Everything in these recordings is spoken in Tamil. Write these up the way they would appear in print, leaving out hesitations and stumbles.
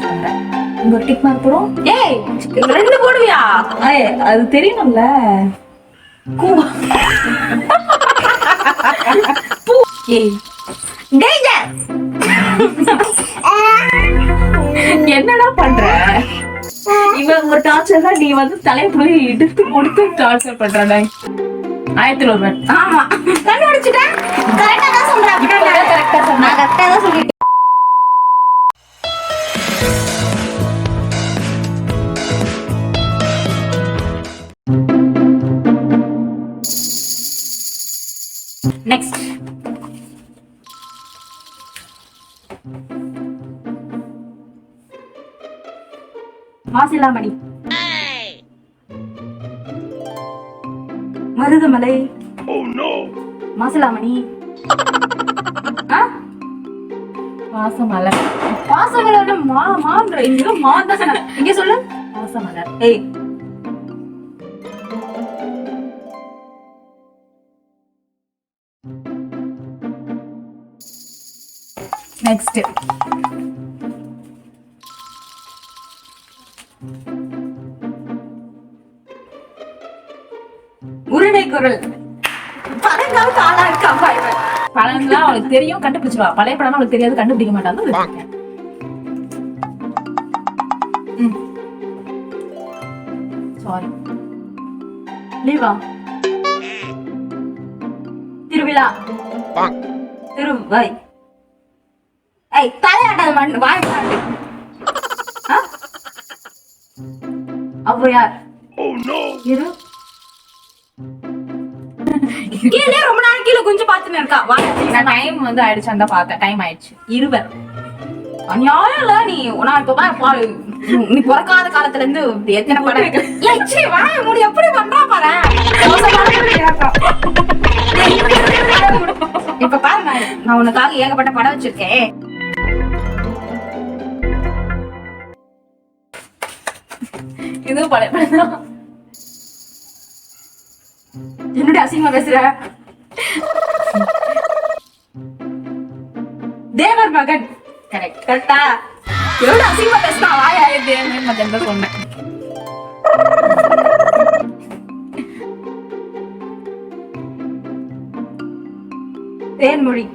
பண்றேன். இங்க ஒரு டிக் மார்க் போடும். ஏய் 2 போடுவியா? அது தெரியணும்ல. ஏய் டேஞ்சர். என்னடா பண்ற? இவன் ஒரு டார்ச்சர் தான், நீ வந்து தலையை போய் இடுத்து கொடுத்து டார்ச்சர் பண்ற. 1001. ஆமா கண்டுபிடிச்சிட்டேன். கரெக்டா தான் சொல்றேன். கரெக்டா சொன்னா. நான் கரெக்டா தான் சொல்லிட்டேன். நெக்ஸ்ட் மாசிலாமணி, மருதமலை, மாசிலாமணி, பாசமலர். பாசமலர் மான்ற இங்க மாந்தசன இங்க சொல்லு. பாசமலர். ஏய் நெக்ஸ்ட் உரிமை குரல். பழங்கால காலா இருக்கா பாய்வன். பழம்லாம் அவளுக்கு தெரியும், கண்டுபிடிச்சிருவா. பழைய படம் அவளுக்கு தெரியாது, கண்டுபிடிக்க மாட்டாங்க. சாரி. லீவா திருவிழா திருவை. ஏய் தலையாட்டாத மண் வாய் மாட்டு. ஔவையார். இரு கீழே ரொம்ப நாள் கீழே கொஞ்சம் பாத்துன்னு இருக்கா. நான் டைம் வந்து ஆயிடுச்சான்னு தான் பார்த்தேன். டைம் ஆயிடுச்சு. இருவர். அநியாயம் இல்ல நீ. நான் இப்ப பாரு, நீ பிறக்காத காலத்துல இருந்து எத்தனை படம். ஏய் சீ வாய மூடி எப்படி பண்றா பாரு. இப்ப பாரு, நான் உனக்காக ஏகப்பட்ட படம் வச்சிருக்கேன். இதுவும் பழைய படம் தான். என்னுடைய அசிங்கமா பேசுற. தேவர் மகன். கரெக்ட். கரெக்டா? எவ்வளவு அசிங்கமா பேசுனா வாயா இது. மத்தியம் தான் சொன்னேன். தேன்மொழி.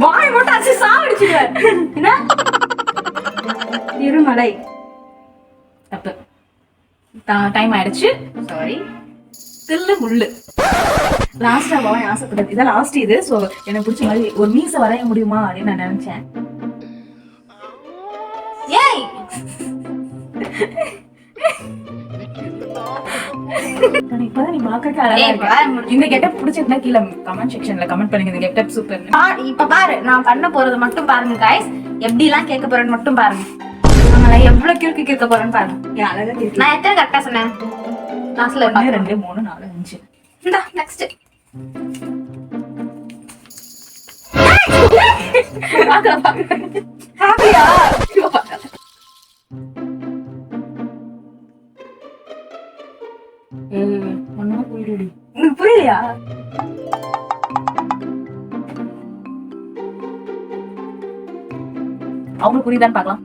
வாய் மட்டும் அசி சாவடிச்சுடுவேன். என்ன? திருமலை. தப்பு. டைம் ஆயிடுச்சு. சாரி. தில்லு முள்ளு. லாஸ்டா போய் ஆசைப்பட்டது. இதான் லாஸ்ட் இது. சோ எனக்கு பிடிச்ச மாதிரி ஒரு மீசை வரைய முடியுமா அப்படின்னு நான் நினைச்சேன். ஏய் இப்பதான் நீ பாக்க அழகா இருக்க. இந்த கெட்டப் பிடிச்சிருந்தா கீழே கமெண்ட் செக்ஷன்ல கமெண்ட் பண்ணுங்க. இந்த கெட்டப் சூப்பர். இப்ப பாரு, நான் பண்ண போறது மட்டும் பாருங்க गाइस. எப்படி எல்லாம் கேட்க போறேன்னு மட்டும் பாருங்க. நான் எவ்வளவு கிறுக்கு கேட்க போறேன்னு பாருங்க. அழகா கேட்க. நான் எத்தனை கரெக்டா சொன்னேன்? லாஸ்ட்ல 1 2 3 4 5. இந்தா நெக்ஸ்ட். ஹாப்பியா? ஒண்ணுமே புரியலடி. உங்களுக்கு புரியலையா? அவங்களுக்கு புரியுதான்னு பார்க்கலாம்.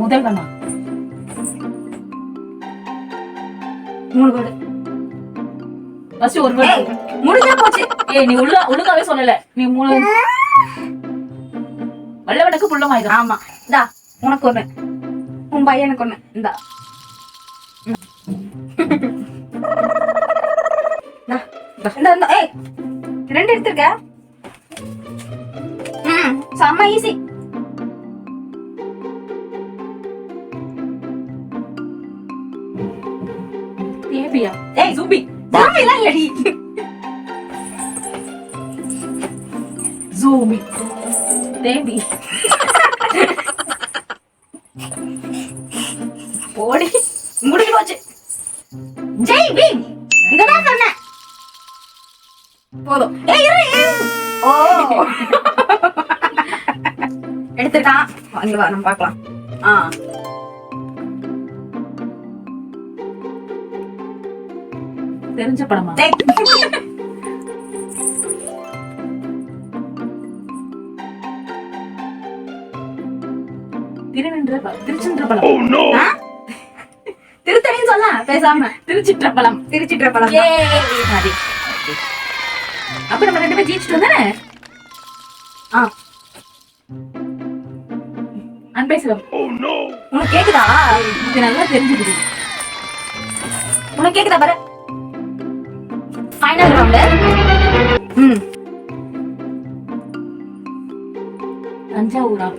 முதல் கண்ணா 3 வேர்டு. ஃபர்ஸ்ட் ஒரு வேர்டு. முடிஞ்சா போச்சு. ஏய் நீ ஒழுங்காவே சொல்லல. நீ 3 வல்லவனுக்கு புள்ளமாயிடும். ஆமா. இந்தா உனக்கு ஒண்ணு, உன் பையனுக்கு ஒண்ணு. இந்தா இந்த ஏய் 2 எடுத்துருக்க. செம்ம ஈஸி. தேபியா? ஏய் ஜூபி. ஜூபி எல்லாம் இல்லடி. ஜூமி. தேபி. ஓடி முடிஞ்சு போச்சு. ஜெய் பீம். இததான் சொன்னேன். போதும். ஏய் இரு. ஓ எடுத்துட்டான். இங்க வா நம்ம பார்க்கலாம். தெரிஞ்ச படமா? திருச்சிற்றம்பலம். ஆ? திருத்தணின்னு சொல்ல பேசாம. திருச்சிற்றம்பலம். திருச்சிற்றம்பலம். ஏ அது. அப்ப நம்ம 2 பேரும் ஜெயிச்சிட்டோம் தானே? ஆ. அன்பே சிவம். உனக்கு கேக்குதா? இது நல்லா தெரிஞ்சுக்குது. உனக்கு கேக்குதா பாரு. Final round. தஞ்சாவூரா?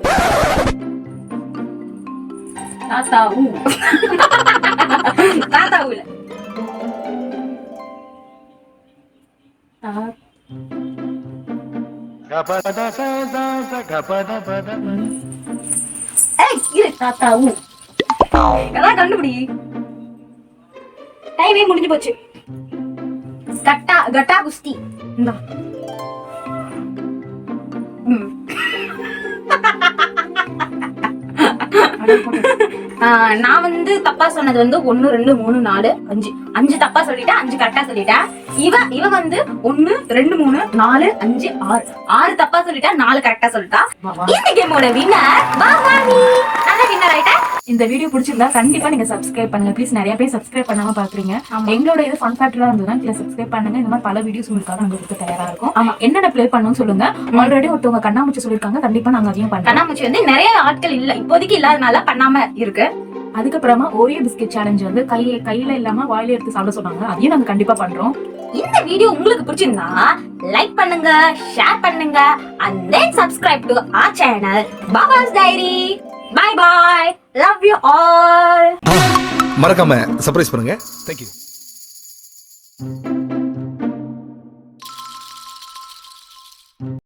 தாத்தா ஊ. தாத்தா ஊல. ஏய் இரு. தாத்தா ஊ. எல்லாம் கண்டுபிடி. டைமே முடிஞ்சு போச்சு. கட்டா குஸ்தி. இந்தா. நான் வந்து தப்பா சொன்னது வந்து 1 2 3 4 5 5 தப்பா சொல்லிட்டேன், 5 கரெக்டா சொல்லிட்டேன். இவ வந்து 1 2 3 4 5 6 தப்பா சொல்லிட்டா, 4 கரெக்டா சொல்லிட்டா. இந்த கேமோட வின்னர் பாவானி. நல்ல வின்னர் ஆயிட்டா. இந்த வீடியோ பிடிச்சிருந்தா கண்டிப்பா நீங்க சப்ஸ்கிரைப் பண்ணுங்க ப்ளீஸ். நிறைய பேர் சப்ஸ்கிரைப் பண்ணாம பாக்குறீங்க. எங்களோட இது ஃபன் ஃபேக்டரா இருந்ததுன்னா கீழே சப்ஸ்கிரைப் பண்ணுங்க. இந்த மாதிரி பல வீடியோஸ் உங்களுக்காக நாங்க கொடுக்க தயாரா இருக்கும். ஆமா, என்னென்ன ப்ளே பண்ணணும்னு சொல்லுங்க. ஆல்ரெடி ஒருத்தவங்க கண்ணாமூச்சி சொல்லிருக்காங்க, கண்டிப்பா நாங்க அதையும் பண்ணோம். கண்ணாமூச்சி வந்து நிறைய ஆட்கள் இல்ல இப்போதைக்கு இல்லாதனால பண்ணாம இருக்கு. அதுக்கப்புறமா ஓரியோ பிஸ்கெட் சேலஞ்ச் வந்து கையில இல்லாம வாயில எடுத்து சாப்பிட சொன்னாங்க, அதையும் நாங்க கண்டிப்பா பண்றோம். இந்த வீடியோ உங்களுக்கு பிடிச்சிருந்தா லைக் பண்ணுங்க, ஷேர் பண்ணுங்க, and then subscribe to our channel Baba's Diary. Bye bye, love you all. மறக்காம சர்ப்ரைஸ் பண்ணுங்க. Thank you.